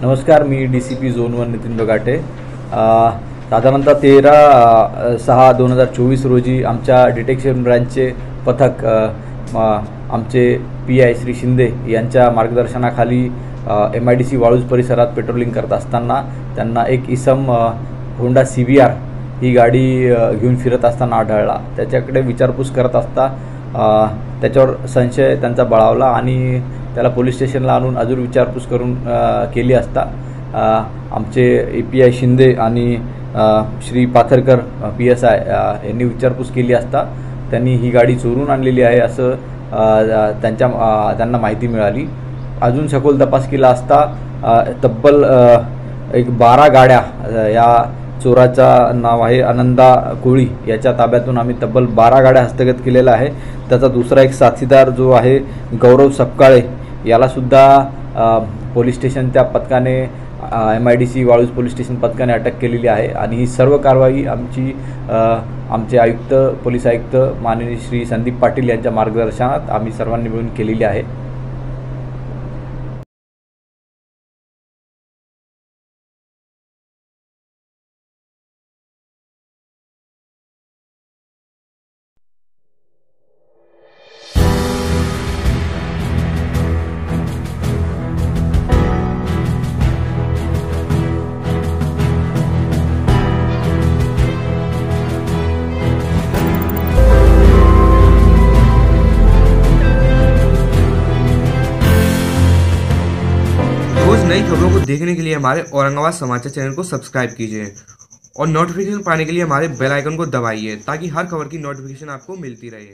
नमस्कार, मी DCP zone 1 Nitin Bagate. साधारणतः 13/6/2024 रोजी आमच्या डिटेक्शन ब्रँचचे पथक आमचे PI श्री शिंदे यांच्या मार्गदर्शनाखाली MIDC वाळूज परिसरात पेट्रोलिंग करत असताना त्यांना एक इसम होंडा CBR ही गाडी घेऊन फिरत असताना आढळला। त्याच्याकडे विचारपूस करत असता त्याच्यावर संशय त्यांचा बळावला आणि त्याला पोलीस स्टेशनला आणून अजून विचारपूस करून केली असता आमचे API शिंदे आणि श्री पाथरकर PSI यांनी विचारपूस केली असता त्यांनी ही गाडी चोरून आणलेली आहे असं त्यांना माहिती मिळाली। अजून सखोल तपास केला असता तब्बल एक 12 गाड्या, या चोराचा नाव आहे आनंदा कोळी, याच्या ताब्यातून आम्ही तब्बल 12 गाड्या हस्तगत केलेल्या आहे। त्याचा दुसरा एक साथीदार जो आहे गौरव सपकाळे याला सुद्धा पोलीस स्टेशन त्या पथकाने MIDC वाळूज पोलीस स्टेशन पथकाने अटक केलेली आहे आणि ही सर्व कारवाई आमचे आयुक्त पोलीस आयुक्त माननीय श्री संदीप पाटील यांच्या मार्गदर्शनात आम्ही सर्वांनी मिळून केलेली आहे। रोज नई खबरों को देखने के लिए हमारे औरंगाबाद समाचार चैनल को सब्सक्राइब कीजिए और नोटिफिकेशन पाने के लिए हमारे बेल आइकन को दबाइए ताकि हर खबर की नोटिफिकेशन आपको मिलती रहे।